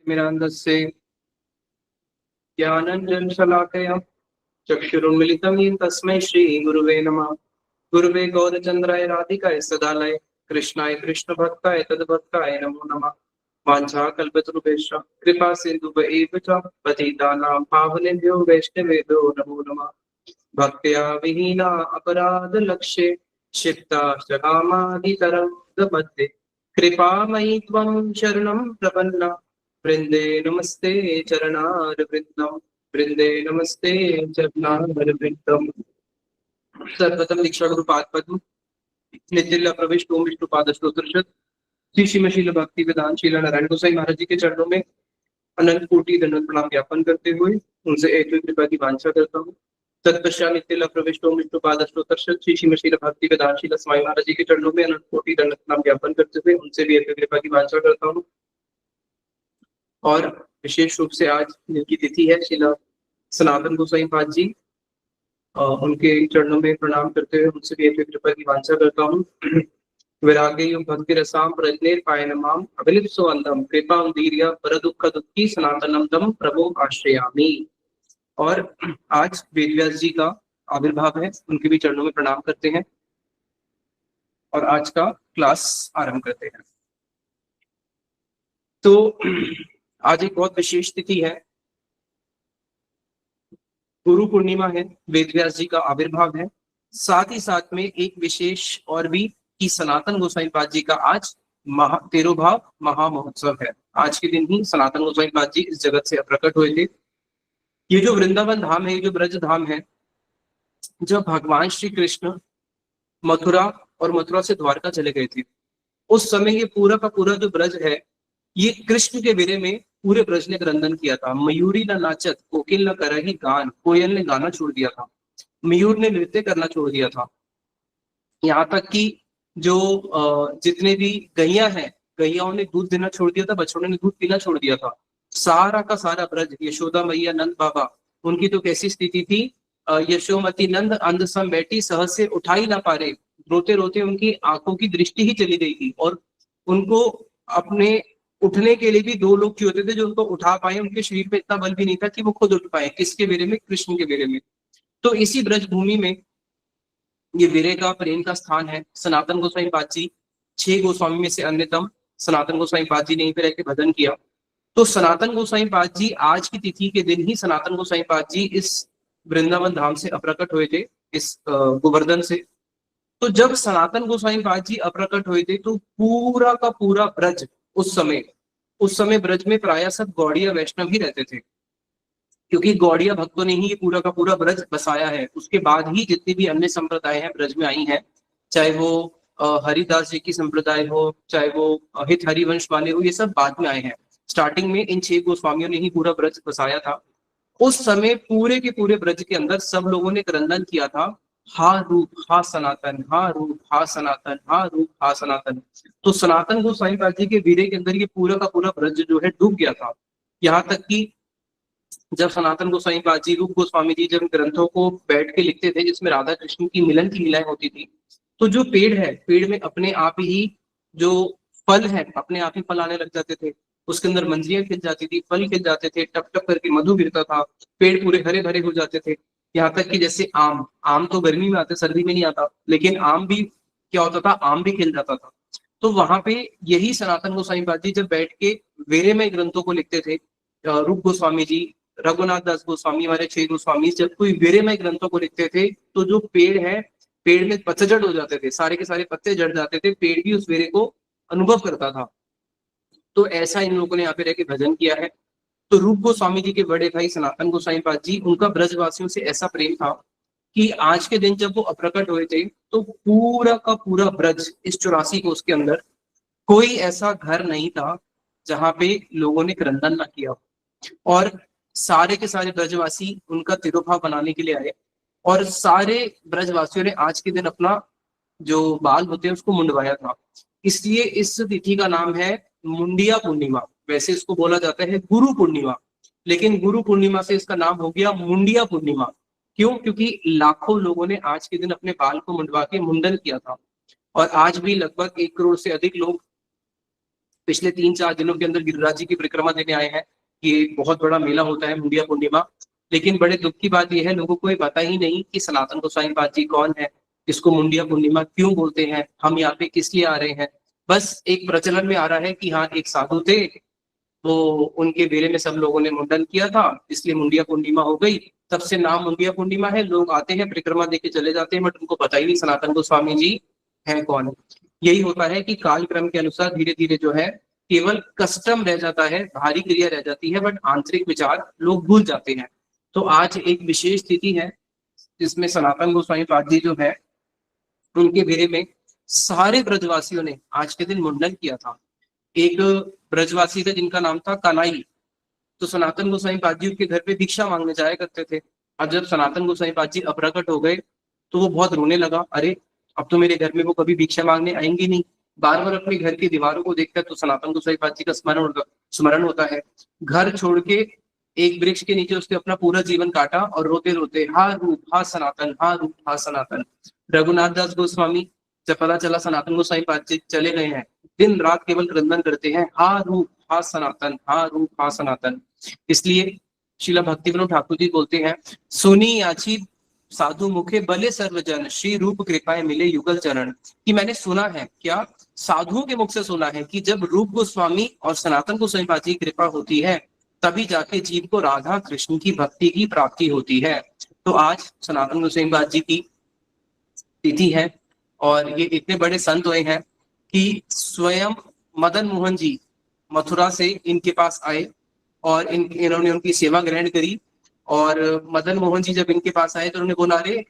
मिरान्दस्य ज्ञानञ्जनशलाकया चक्षुरुन्मिलितं येन तस्मै श्रीगुरुवे नमः। गुरुवे गौरचन्द्राय राधिकाय सदालय कृष्णाय कृष्णभक्ताय तद्भक्ताय नमो नमः। वाञ्छाकल्पतरुभ्यश्च कृपा सिन्धुभ्यैव च पतितानां पावनेभ्यो वैष्णवेभ्यो नमो नमः। भक्त्या विहीना अपराधलक्ष्ये क्षिप्ताश्च कामादितरङ्गमध्ये कृपामयि त्वं शरणं प्रपन्ना वृंदे नमस्ते चरणारविन्दं वृंदे नमस्ते चरणारविन्दम्। सर्वप्रथम दीक्षा गुरु पाद पद्म नितिल्ला प्रविष्ट ओम विष्णु पाद स्तोत्रशत श्री श्रीमशील भक्ति वेदांत शीला नारायण गोसाई महाराज जी के चरणों में अनंत कोटि दंडवत प्रणाम ज्ञापन करते हुए उनसे एक कृपा की वांछा करता हूँ। तत्पश्चात नितिल्ला प्रविष्ट ओम विष्णु पाद स्तोत्रशत श्री श्रीमशील भक्ति वेदांत शीला स्वामी महाराज जी के चरणों में अनंत कोटि दंडवत प्रणाम ज्ञापन करते हुए उनसे भी एक कृपा की वांछा करता हूँ। और विशेष रूप से आज जिनकी तिथि है शिला सनातन गोसाई पाद जी, उनके चरणों में प्रणाम करते हुए उनसे भी एक कृपा की वांछा करता हूँ। वैराग्यं भक्ति रसाम प्रज्ञेर पायनमाम अभिलिप्सो अंधम कृपां दीर्या पर दुख दुखी सनातनम तम प्रभु आश्रयामि। और आज वेदव्यास जी का आविर्भाव है, उनके भी चरणों में प्रणाम करते हैं और आज का क्लास आरंभ करते हैं। तो आज एक बहुत विशेष तिथि है, गुरु पूर्णिमा है, वेदव्यास जी का आविर्भाव है। साथ ही साथ में एक विशेष और भी कि सनातन गोसाई पाद जी का आज तेरोभाव महामहोत्सव है। आज के दिन ही सनातन गोसाई पाद जी इस जगत से प्रकट हुए थे। ये जो वृंदावन धाम है, जो ब्रज धाम है, जब भगवान श्री कृष्ण मथुरा और मथुरा से द्वारका चले गए थे, उस समय ये पूरा का पूरा जो ब्रज है, ये कृष्ण के विरह में पूरे ब्रज ने क्रंदन किया था। मयूरी न नाचत कोकिल न करही गान, कोयल ने गाना छोड़ दिया था, मयूर ने नृत्य करना छोड़ दिया था। यहाँ तक कि जो जितने भी गैया हैं, गैयाओं ने दूध देना छोड़ दिया था, बछड़ों ने दूध पीना छोड़ दिया था। सारा का सारा ब्रज, यशोदा मैया नंद बाबा, उनकी तो कैसी स्थिति थी, यशोमती नंद अंध सम बैठी सहज से उठा ही ना पा रहे, रोते रोते उनकी आंखों की दृष्टि ही चली गई थी। और उनको अपने उठने के लिए भी दो लोग चाहिए होते थे जो उनको उठा पाए, उनके शरीर पे इतना बल भी नहीं था कि वो खुद उठ पाए। किसके बेरे में? कृष्ण के बेरे में। तो इसी ब्रज भूमि में ये विरह का, प्रेम का स्थान है। सनातन गोसाई पाद जी 6 गोस्वामी में से अन्यतम सनातन गोसाई पाद जी ने यहीं पर रहकर भजन किया। तो सनातन गोसाई पाद जी आज की तिथि के दिन ही सनातन गोसाई पाद जी इस वृंदावन धाम से अप्रकट हुए थे, इस गोवर्धन से। तो जब सनातन गोसाई पाद जी अप्रकट हुए थे तो पूरा का पूरा ब्रज, उस समय ब्रज में प्रायः सब गौड़िया वैष्णव ही रहते थे, क्योंकि गौड़िया भक्तों ने ही ये पूरा का पूरा ब्रज बसाया है। उसके बाद ही जितनी भी अन्य संप्रदाय हैं ब्रज में आई हैं, चाहे वो हरिदास जी की संप्रदाय हो, चाहे वो हित हरिवंश वाले हो, ये सब बाद में आए हैं। स्टार्टिंग में इन 6 गोस्वामियों ने ही पूरा ब्रज बसाया था। उस समय पूरे के पूरे ब्रज के अंदर सब लोगों ने क्रंदन किया था, हा रूप हा सनातन, हा रूप हा सनातन, हा रूप हा सनातन। तो सनातन गोसाई पाद जी के वीरे के अंदर ये पूरा का पूरा ब्रज जो है डूब गया था। यहाँ तक कि जब सनातन गोसाई पाद जी, रूप गोस्वामी जी जब ग्रंथों को बैठ के लिखते थे जिसमें राधा कृष्ण की मिलन की लीलाएं होती थी, तो जो पेड़ है, पेड़ में अपने आप ही जो फल है, अपने आप ही फल आने लग जाते थे। उसके अंदर मंजरियां खिल जाती थी, फल खिल जाते थे, टप टप करके मधु गिरता था, पेड़ पूरे हरे भरे हो जाते थे। यहाँ तक कि जैसे आम, आम तो गर्मी में आते, सर्दी में नहीं आता, लेकिन आम भी क्या होता था, आम भी खिल जाता था। तो वहां पे यही सनातन गोसाई पाद जी जब बैठ के वेरेमय ग्रंथों को लिखते थे, रूप गोस्वामी जी, रघुनाथ दास गोस्वामी, हमारे 6 गोस्वामी जब कोई वेरेमय ग्रंथों को लिखते थे, तो जो पेड़ है, पेड़ में पतझड़ हो जाते थे, सारे के सारे पत्ते झड़ जाते थे, पेड़ भी उस वेरे को अनुभव करता था। तो ऐसा इन लोगों ने यहाँ पे रह के भजन किया है। तो रूप गोस्वामी जी के बड़े भाई सनातन गोसाई पाद जी, उनका ब्रजवासियों से ऐसा प्रेम था कि आज के दिन जब वो अप्रकट हुए थे तो पूरा का पूरा ब्रज, इस 84 को उसके अंदर कोई ऐसा घर नहीं था जहां पे लोगों ने क्रंदन ना किया। और सारे के सारे ब्रजवासी उनका तिरुभाव बनाने के लिए आए, और सारे ब्रजवासियों ने आज के दिन अपना जो बाल होते हैं उसको मुंडवाया था। इसलिए इस तिथि का नाम है मुंडिया पूर्णिमा। वैसे इसको बोला जाता है गुरु पूर्णिमा, लेकिन गुरु पूर्णिमा से इसका नाम हो गया मुंडिया पूर्णिमा। क्यों? क्योंकि लाखों लोगों ने आज के दिन अपने बाल को मुंडवा के मुंडन किया था। और आज भी लगभग 1 करोड़ से अधिक लोग पिछले 3-4 दिनों के अंदर गिरिराज जी की परिक्रमा देने आए हैं। ये बहुत बड़ा मेला होता है मुंडिया पूर्णिमा। लेकिन बड़े दुख की बात यह है, लोगों को ये पता ही नहीं कि सनातन गोसाई पाद जी कौन है, इसको मुंडिया पूर्णिमा क्यों बोलते हैं, हम यहाँ पे किस लिए आ रहे हैं। बस एक प्रचलन में आ रहा है कि हाँ एक साधु थे, तो उनके बेरे में सब लोगों ने मुंडन किया था, इसलिए मुंडिया पूर्णिमा हो गई। तब से नाम मुंडिया पूर्णिमा है। लोग आते हैं, परिक्रमा देके चले जाते हैं, बट उनको पता ही नहीं सनातन गोस्वामी जी हैं कौन। यही होता है कि कालक्रम के अनुसार धीरे धीरे जो है केवल कस्टम रह जाता है, भारी क्रिया रह जाती है, बट आंतरिक विचार लोग भूल जाते हैं। तो आज एक विशेष स्थिति है जिसमें सनातन गोस्वामी पाद जी जो है उनके बेरे में सारे ब्रजवासियों ने आज के दिन मुंडन किया था। एक ब्रजवासी थे जिनका नाम था कनाई। तो सनातन गोसाई पाद जी उनके घर पे भिक्षा मांगने जाया करते थे। अब जब सनातन गोसाई पाद जी अप्रकट हो गए तो वो बहुत रोने लगा, अरे अब तो मेरे घर में वो कभी भिक्षा मांगने आएंगे नहीं। बार बार अपने घर की दीवारों को देखकर तो सनातन गोसाई पाद जी का स्मरण होता है। घर छोड़ के एक वृक्ष के नीचे उसने अपना पूरा जीवन काटा और रोते रोते हा रूप हा सनातन, हा रूप हा सनातन। रघुनाथ दास गोस्वामी, जब पता चला सनातन गोसाई पाद जी चले गए हैं, दिन रात केवल क्रंदन करते हैं, हा रूप हा सनातन, हा रूप हा सनातन। इसलिए शिला भक्ति विनोद ठाकुर जी बोलते हैं, सुनी याची साधु मुखे बले सर्वजन, श्री रूप कृपाएं मिले युगल चरण। कि मैंने सुना है, क्या साधुओं के मुख से सुना है कि जब रूप गोस्वामी और सनातन गोसाई पाद जी की कृपा होती है तभी जाके जीव को राधा कृष्ण की भक्ति की प्राप्ति होती है। तो आज सनातन गोसाई पाद जी की तिथि है और ये इतने बड़े संत हुए हैं कि स्वयं मदन मोहन जी मथुरा से इनके पास आए और इन्होंने उनकी सेवा ग्रहण करी। और मदन मोहन जी जब इनके पास आए तो उन्होंने बोला, अरे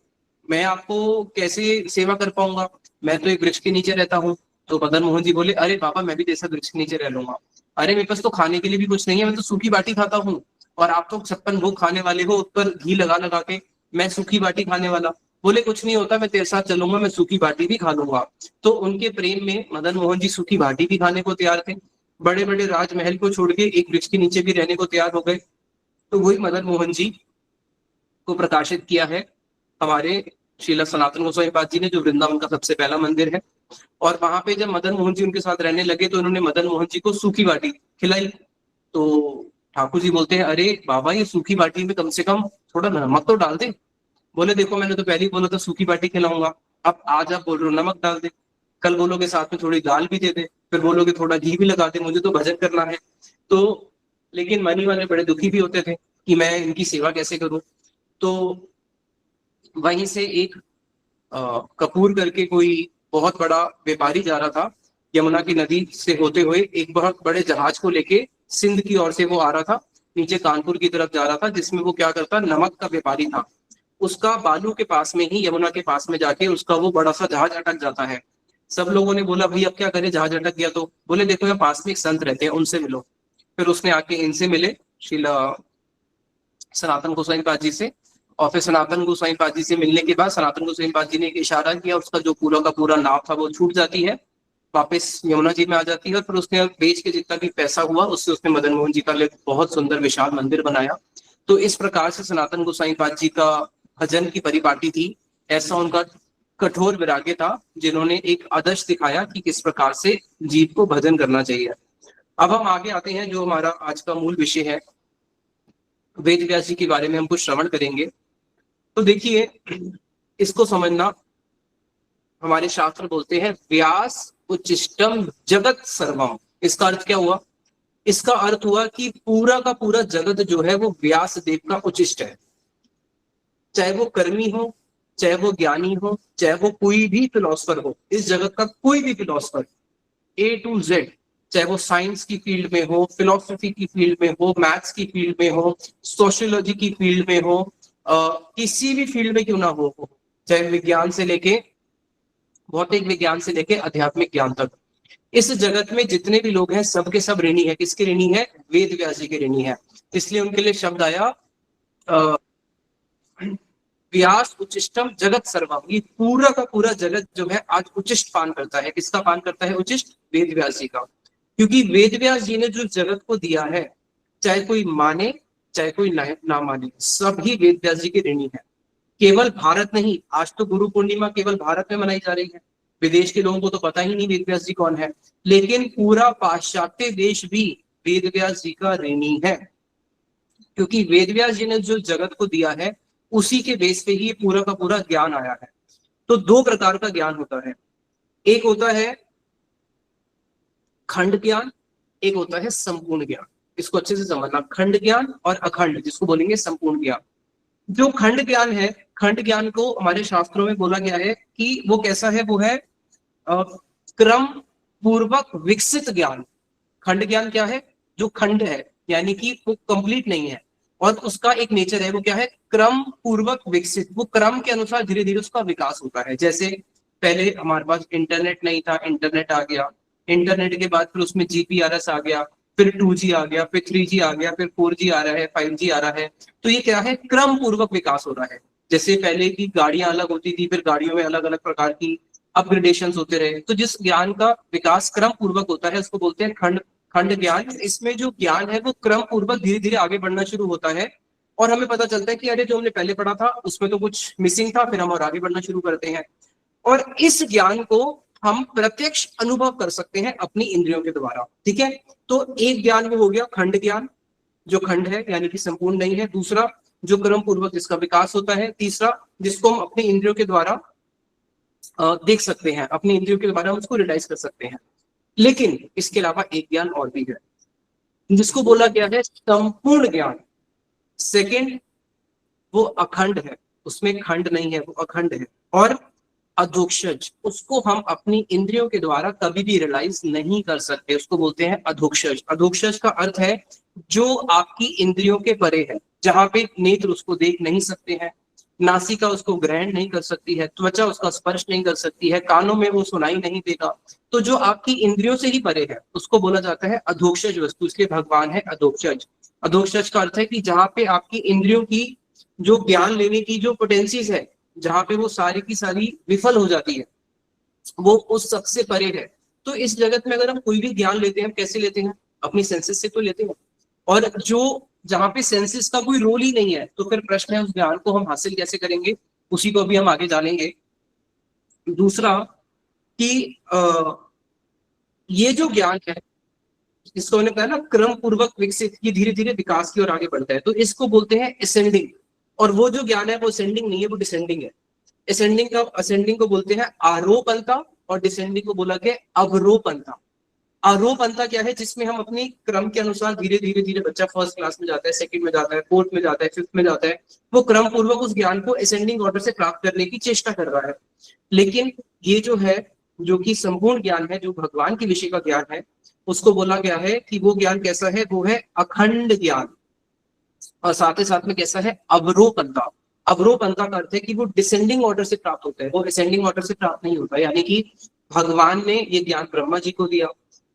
मैं आपको कैसे सेवा कर पाऊंगा, मैं तो एक वृक्ष के नीचे रहता हूँ। तो मदन मोहन जी बोले, अरे बाबा मैं भी जैसा वृक्ष के नीचे रह लूंगा। अरे मेरे पास तो खाने के लिए भी कुछ नहीं है, मैं तो सूखी बाटी खाता हूँ, और आप तो 56 भोग खाने वाले हो, उस पर घी लगा लगा के, मैं सूखी बाटी खाने वाला। बोले कुछ नहीं होता, मैं तेरे साथ चलूंगा, मैं सूखी बाटी भी खा लूंगा। तो उनके प्रेम में मदन मोहन जी सूखी बाटी भी खाने को तैयार थे, बड़े बड़े राजमहल को छोड़ के एक वृक्ष के नीचे भी रहने को तैयार हो गए। तो वही मदन मोहन जी को प्रकाशित किया है हमारे श्रीला सनातन गोसाई पाद जी ने, जो वृंदावन का सबसे पहला मंदिर है। और वहां पे जब मदन मोहन जी उनके साथ रहने लगे तो उन्होंने मदन मोहन जी को सूखी बाटी खिलाई। तो ठाकुर जी बोलते हैं, अरे बाबा ये सूखी बाटी में कम से कम थोड़ा नमक तो डाल दे। बोले देखो मैंने तो पहले ही बोला था सूखी बाटी खिलाऊंगा, अब आज आप बोल रहे हो नमक डाल दे, कल बोलोगे साथ में थोड़ी दाल भी दे दे, फिर बोलोगे थोड़ा घी भी लगा दे, मुझे तो भजन करना है। तो लेकिन मनी वाले बड़े दुखी भी होते थे कि मैं इनकी सेवा कैसे करूं। तो वहीं से एक कपूर करके कोई बहुत बड़ा व्यापारी जा रहा था, यमुना की नदी से होते हुए एक बहुत बड़े जहाज को लेके सिंध की ओर से वो आ रहा था, नीचे कानपुर की तरफ जा रहा था, जिसमें वो क्या करता, नमक का व्यापारी था। उसका बालू के पास में ही, यमुना के पास में जाके उसका वो बड़ा सा जहाज अटक जाता है। सब लोगों ने बोला भाई अब क्या करें, जहाज अटक गया। तो बोले देखो यहाँ पास में एक संत रहते हैं, उनसे मिलो। फिर उसने आके इनसे मिले, श्रीला सनातन गोसाई पाद जी से। और फिर सनातन गोसाई पाद जी से मिलने के बाद सनातन गोसाई पाद जी ने एक इशारा किया, उसका जो पूरा का पूरा नाव था वो छूट जाती है, वापस यमुना जी में आ जाती है। और फिर उसने बेच के जितना भी पैसा हुआ उससे उसने मदन मोहन जी का लिए बहुत सुंदर विशाल मंदिर बनाया। तो इस प्रकार से सनातन गोसाई पाद जी का भजन की परिपाटी थी, ऐसा उनका कठोर वैराग्य था, जिन्होंने एक आदर्श दिखाया कि किस प्रकार से जीव को भजन करना चाहिए। अब हम आगे आते हैं, जो हमारा आज का मूल विषय है, वेद व्यास जी के बारे में हम कुछ श्रवण करेंगे। तो देखिए इसको समझना, हमारे शास्त्र बोलते हैं व्यास उच्चिष्टम जगत सर्वम। इसका अर्थ क्या हुआ? इसका अर्थ हुआ कि पूरा का पूरा जगत जो है वो व्यास देव का उच्चिष्ट है। चाहे वो कर्मी हो, चाहे वो ज्ञानी हो, चाहे वो कोई भी फिलोसफर हो, इस जगत का कोई भी फिलोसफर ए टू जेड, चाहे वो साइंस की फील्ड में हो, फिलोसफी की फील्ड में हो, मैथ्स की फील्ड में हो, सोशियोलॉजी की फील्ड में हो, किसी भी फील्ड में क्यों ना हो, चाहे विज्ञान से लेके, भौतिक विज्ञान से लेके आध्यात्मिक ज्ञान तक, इस जगत में जितने भी लोग हैं सबके सब ऋणी है। किसके ऋणी है? वेद व्यास जी के ऋणी है। इसलिए उनके लिए शब्द आया व्यास उच्चिष्टम जगत सर्वम। ये पूरा का पूरा जगत जो है आज उच्चिष्ट पान करता है। किसका पान करता है उच्चिष्ट? वेद व्यास जी का। क्योंकि वेद व्यास जी ने जो जगत को दिया है, चाहे कोई माने चाहे कोई ना माने, सभी वेद व्यास जी के ऋणी है। केवल भारत नहीं, आज तो गुरु पूर्णिमा केवल भारत में मनाई जा रही है, विदेश के लोगों को तो पता ही नहीं वेद व्यास जी कौन है, लेकिन पूरा पाश्चात्य देश भी वेद व्यास जी का ऋणी है, क्योंकि वेद व्यास जी ने जो जगत को दिया है उसी के बेस पे ही पूरा का पूरा ज्ञान आया है। तो दो प्रकार का ज्ञान होता है, एक होता है खंड ज्ञान, एक होता है संपूर्ण ज्ञान। इसको अच्छे से समझना, खंड ज्ञान और अखंड, जिसको बोलेंगे संपूर्ण ज्ञान। जो खंड ज्ञान है, खंड ज्ञान को हमारे शास्त्रों में बोला गया है कि वो कैसा है, वो है क्रम पूर्वक विकसित ज्ञान। खंड ज्ञान क्या है, जो खंड है यानी कि वो कंप्लीट नहीं है, और उसका एक नेचर है, वो क्या है, क्रम पूर्वक विकसित। वो क्रम के अनुसार धीरे धीरे उसका विकास होता है। जैसे पहले हमारे पास इंटरनेट नहीं था, इंटरनेट आ गया, इंटरनेट के बाद फिर उसमें जीपीआरएस आ गया, फिर 2G आ गया, फिर 3G आ गया, फिर 4G आ रहा है, 5G आ रहा है। तो ये क्या है, क्रम पूर्वक विकास हो रहा है। जैसे पहले की गाड़ियां अलग होती थी, फिर गाड़ियों में अलग अलग प्रकार की अपग्रेडेशन होते रहे। तो जिस ज्ञान का विकास क्रम पूर्वक होता है उसको बोलते हैं खंड खंड ज्ञान। इसमें जो ज्ञान है वो क्रम पूर्वक धीरे धीरे आगे बढ़ना शुरू होता है, और हमें पता चलता है कि अरे जो हमने पहले पढ़ा था उसमें तो कुछ मिसिंग था, फिर हम और आगे बढ़ना शुरू करते हैं। और इस ज्ञान को हम प्रत्यक्ष अनुभव कर सकते हैं अपनी इंद्रियों के द्वारा। ठीक है, तो एक ज्ञान वो हो गया खंड ज्ञान, जो खंड है यानी कि संपूर्ण नहीं है। दूसरा जो क्रम पूर्वक जिसका विकास होता है। तीसरा जिसको हम अपनी इंद्रियों के द्वारा देख सकते हैं, अपनी इंद्रियों के द्वारा हम उसको रियलाइज कर सकते हैं। लेकिन इसके अलावा एक ज्ञान और भी है जिसको बोला गया है संपूर्ण ज्ञान। सेकंड, वो अखंड है, उसमें खंड नहीं है, वो अखंड है। और अधोक्षज, उसको हम अपनी इंद्रियों के द्वारा कभी भी रियलाइज नहीं कर सकते, उसको बोलते हैं अधोक्षज। अधोक्षज का अर्थ है जो आपकी इंद्रियों के परे है, जहां पे नेत्र उसको देख नहीं सकते हैं, नासिका उसको ग्रहण नहीं कर सकती है, त्वचा उसका स्पर्श नहीं कर सकती है, कानों में वो सुनाई नहीं देगा। तो जो आपकी इंद्रियों से ही परे है उसको बोला जाता है अधोक्षज वस्तु, इसलिए भगवान है अधोक्षज। अधोक्षज का अर्थ है कि जहां पे आपकी इंद्रियों की जो ज्ञान लेने की जो पोटेंसीज है, जहां पे वो सारी की सारी विफल हो जाती है, वो उस सबसे परे है। तो इस जगत में अगर हम कोई भी ज्ञान लेते हैं, हम कैसे लेते हैं, अपनी सेंसेस से तो लेते हैं। और जो जहां पे सेंसेस का कोई रोल ही नहीं है, तो फिर प्रश्न है उस ज्ञान को हम हासिल कैसे करेंगे, उसी को भी हम आगे जानेंगे। दूसरा कि ये जो ज्ञान है, इसको मैंने कहा ना क्रम पूर्वक विकसित, ये धीरे धीरे विकास की ओर आगे बढ़ता है, तो इसको बोलते हैं असेंडिंग। और वो जो ज्ञान है वो असेंडिंग नहीं है, वो डिसेंडिंग है। असेंडिंग को बोलते हैं आरोपणता, और डिसेंडिंग को बोला गया अवरोपणता। आरोपणता क्या है, जिसमें हम अपनी क्रम के अनुसार धीरे धीरे धीरे, बच्चा फर्स्ट क्लास में जाता है, सेकंड में जाता है, फोर्थ में जाता है, फिफ्थ में जाता है, वो क्रम पूर्वक उस ज्ञान को असेंडिंग ऑर्डर से प्राप्त करने की चेष्टा कर रहा है। लेकिन ये जो है, जो कि संपूर्ण ज्ञान है, जो भगवान के विषय का ज्ञान है, उसको बोला गया है कि वो ज्ञान कैसा है, वो है अखंड ज्ञान। और साथ ही साथ में कैसा है, अवरोपणता। अवरोपणता का अर्थ है कि वो डिसेंडिंग ऑर्डर से प्राप्त होता है, वो असेंडिंग ऑर्डर से प्राप्त नहीं होता। यानी कि भगवान ने ये ज्ञान ब्रह्मा जी को दिया,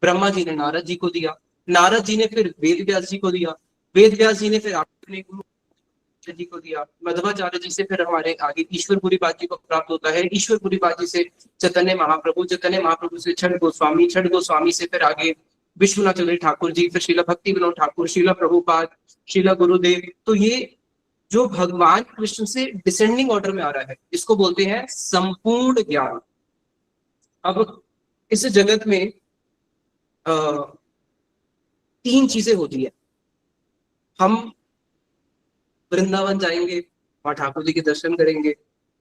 ब्रह्मा जी ने नारद जी को दिया, नारद जी ने फिर वेद व्यास जी को दिया, वेद व्यास जी ने फिर अपने गुरु जी को दिया, मध्वाचार्य जी से फिर हमारे आगे ईश्वरपुरी बात जी को प्राप्त होता है, ईश्वरपुरी बात जी से चैतन्य महाप्रभु, चैतन्य महाप्रभु से छठ गोस्वामी, छठ गोस्वामी से फिर आगे विश्वनाथ चंद्र ठाकुर जी, फिर श्रीला भक्ति विनोद ठाकुर, श्रीला प्रभुपाद, श्रीला गुरुदेव। तो ये जो भगवान कृष्ण से डिसेंडिंग ऑर्डर में आ रहा है, इसको बोलते हैं संपूर्ण ज्ञान। अब इस जगत में तीन चीजें होती है। हम वृंदावन जाएंगे, वहां ठाकुर जी के दर्शन करेंगे।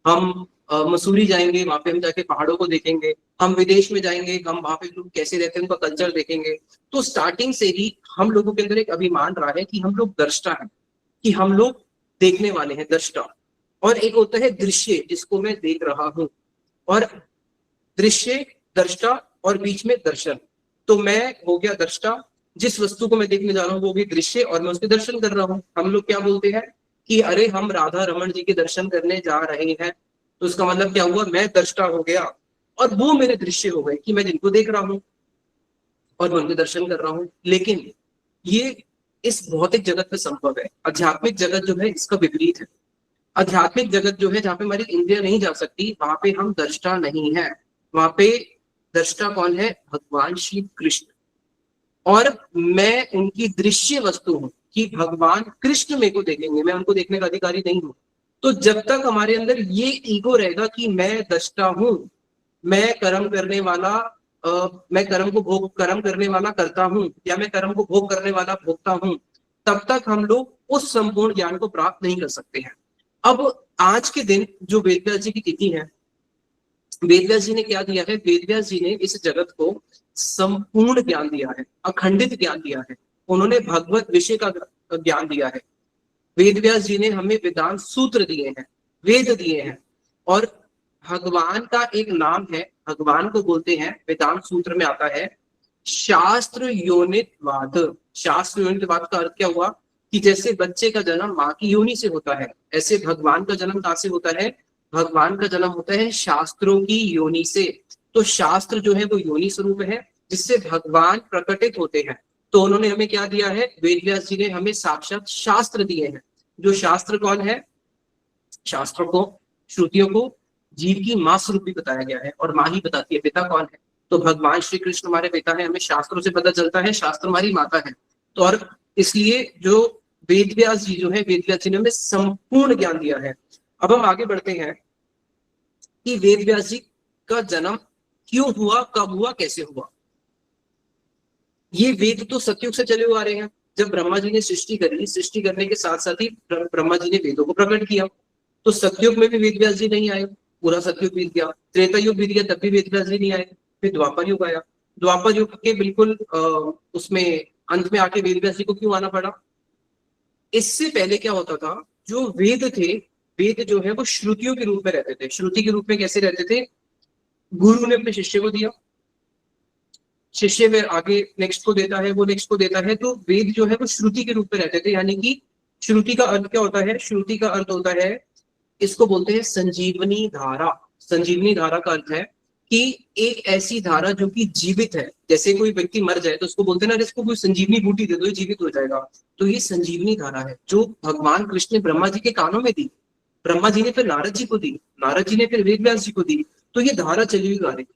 हम मसूरी जाएंगे, वहां पे हम जाके पहाड़ों को देखेंगे। हम विदेश में जाएंगे, हम वहां पे लोग कैसे रहते हैं उनका कल्चर देखेंगे। तो स्टार्टिंग से ही हम लोगों के अंदर एक अभिमान रहा है कि हम लोग दृष्टा हैं, कि हम लोग देखने वाले हैं, दृष्टा। और एक होता है दृश्य, जिसको मैं देख रहा हूं, और दृश्य, दृष्टा, और बीच में दर्शन। तो मैं हो गया दृष्टा, जिस वस्तु को मैं देखने जा रहा हूँ वो भी दृश्य, और मैं उसके दर्शन कर रहा हूँ। हम लोग क्या बोलते हैं कि अरे हम राधा रमन जी के दर्शन करने जा रहे हैं, तो उसका मतलब क्या हुआ, मैं दृष्टा हो गया और वो मेरे दृश्य हो गए, कि मैं जिनको देख रहा हूँ और मैं उनके दर्शन कर रहा हूँ। लेकिन ये इस भौतिक जगत में संभव है। आध्यात्मिक जगत जो है इसका विपरीत है। आध्यात्मिक जगत जो है, जहाँ पे हमारी इंद्रियां नहीं जा सकती, वहां पे हम दृष्टा नहीं है। वहां पे दृष्टा कौन है, भगवान श्री कृष्ण। और मैं उनकी दृश्य वस्तु हूं, कि भगवान कृष्ण मेरे को देखेंगे, मैं उनको देखने का अधिकारी नहीं हूं। तो जब तक हमारे अंदर ये ईगो रहेगा कि मैं दृष्टा हूं, मैं कर्म करने वाला मैं कर्म करने वाला करता हूँ, या मैं कर्म को भोग करने वाला भोगता हूँ, तब तक हम लोग उस संपूर्ण ज्ञान को प्राप्त नहीं कर सकते हैं। अब आज के दिन जो वेदव्यास जी की तिथि है, वेदव्यास जी ने क्या दिया है, वेदव्यास जी ने इस जगत को संपूर्ण ज्ञान दिया है, अखंडित ज्ञान दिया है। उन्होंने भगवत विषय का ज्ञान दिया है। वेदव्यास जी ने हमें वेदांत सूत्र दिए हैं, वेद दिए हैं, और भगवान का एक नाम है, भगवान को बोलते हैं, वेदांत सूत्र में आता है शास्त्र योनितवाद। शास्त्र योनितवाद का अर्थ क्या हुआ कि जैसे बच्चे का जन्म माँ की योनि से होता है, ऐसे भगवान का जन्म कहाँ से होता है, भगवान का जन्म होता है शास्त्रों की योनि से। तो शास्त्र जो है वो योनि स्वरूप है, जिससे भगवान प्रकटित होते हैं। तो उन्होंने हमें क्या दिया है, वेदव्यास जी ने हमें साक्षात शास्त्र दिए हैं। जो शास्त्र कौन है, शास्त्रों को, श्रुतियों को जीव की मां स्वरूप भी बताया गया है, और मां ही बताती है पिता कौन है। तो भगवान श्री कृष्ण हमारे पिता है, हमें शास्त्रों से पता चलता है शास्त्र हमारी माता है। तो और इसलिए जो वेदव्यास जी जो है, वेदव्यास जी ने हमें संपूर्ण ज्ञान दिया है। अब हम आगे बढ़ते हैं कि वेदव्यास जी का जन्म क्यों हुआ, कब हुआ, कैसे हुआ। ये वेद तो सतयुग से चले हुए आ रहे हैं। जब ब्रह्मा जी ने सृष्टि करी, सृष्टि करने के साथ साथ ही ब्रह्मा जी ने वेदों को प्रकट किया। तो सतयुग में भी वेदव्यास जी नहीं आए, पूरा सतयुग बीत गया, त्रेता युग बीत गया, तब भी वेदव्यास जी नहीं आए। फिर द्वापर युग आया, द्वापर युग के बिल्कुल उसमें अंत में आके वेदव्यास जी को क्यों आना पड़ा। इससे पहले क्या होता था, जो वेद थे, वेद जो है वो श्रुतियों के रूप में रहते थे। श्रुति के रूप में कैसे रहते थे, गुरु ने अपने शिष्य को दिया, शिष्य में आगे नेक्स्ट को देता है, वो नेक्स्ट को देता है। तो वेद जो है वो श्रुति के रूप में रहते थे। यानी कि श्रुति का अर्थ क्या होता है, श्रुति का अर्थ होता है, इसको बोलते हैं संजीवनी धारा। संजीवनी धारा का अर्थ है कि एक ऐसी धारा जो कि जीवित है। जैसे कोई व्यक्ति मर जाए तो उसको बोलते हैं ना, इसको कोई संजीवनी बूटी दे दो, ये जीवित हो जाएगा। तो ये संजीवनी धारा है जो भगवान कृष्ण ने ब्रह्मा जी के कानों में दी, ब्रह्मा जी ने फिर नारद जी को दी, नारद जी ने फिर वेदव्यास जी को दी। तो ये धारा चली हुई आ रही थी।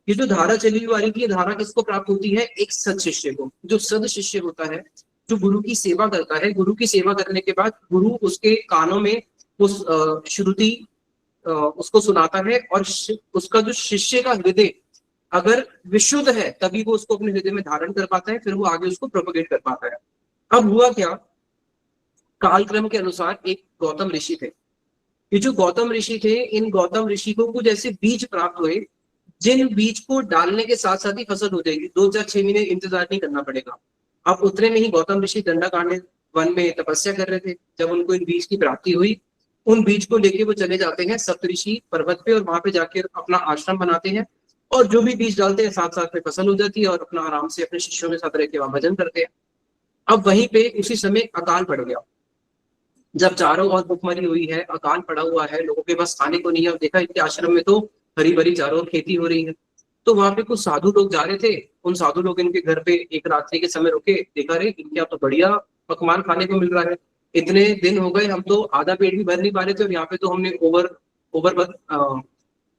ये जो धारा चली हुई आ रही थी, ये धारा किसको प्राप्त होती है, एक सद शिष्य को। जो सद शिष्य होता है, जो गुरु की सेवा करता है, गुरु की सेवा करने के बाद गुरु उसके कानों में उस श्रुति उसको सुनाता है, और उसका जो शिष्य का हृदय अगर विशुद्ध है तभी वो उसको अपने हृदय में धारण कर पाता है, फिर वो आगे उसको प्रोपगेट कर पाता है। अब हुआ क्या, कालक्रम के अनुसार एक गौतम ऋषि थे। ये जो गौतम ऋषि थे, इन गौतम ऋषि को कुछ ऐसे बीज प्राप्त हुए जिन बीज को डालने के साथ साथ ही फसल हो जाएगी, 2 4 6 महीने इंतजार नहीं करना पड़ेगा। अब उतने में ही गौतम ऋषि दंडकारण्य वन में तपस्या कर रहे थे। जब उनको इन बीज की प्राप्ति हुई, उन बीज को लेके वो चले जाते हैं सप्तऋषि पर्वत पे, और वहां पे जाके अपना आश्रम बनाते हैं, और जो भी बीज डालते हैं साथ साथ में फसल हो जाती है, और अपना आराम से अपने शिष्यों के साथ रह के वहां भजन करते हैं। अब वहीं पे उसी समय अकाल पड़ गया। जब चारों ओर भुखमरी हुई है, अकाल पड़ा हुआ है, लोगों के पास खाने को नहीं है, और देखा इनके आश्रम में तो हरी भरी चारों ओर खेती हो रही है। तो वहां पे कुछ साधु लोग जा रहे थे, उन साधु लोग इनके घर पे एक रात्रि के समय रुके, देखा रे इनके यहाँ तो बढ़िया पकवान खाने को मिल रहा है। इतने दिन हो गए हम तो आधा पेट भी भर नहीं पा रहे थे, और यहाँ पे तो हमने ओवर ओवर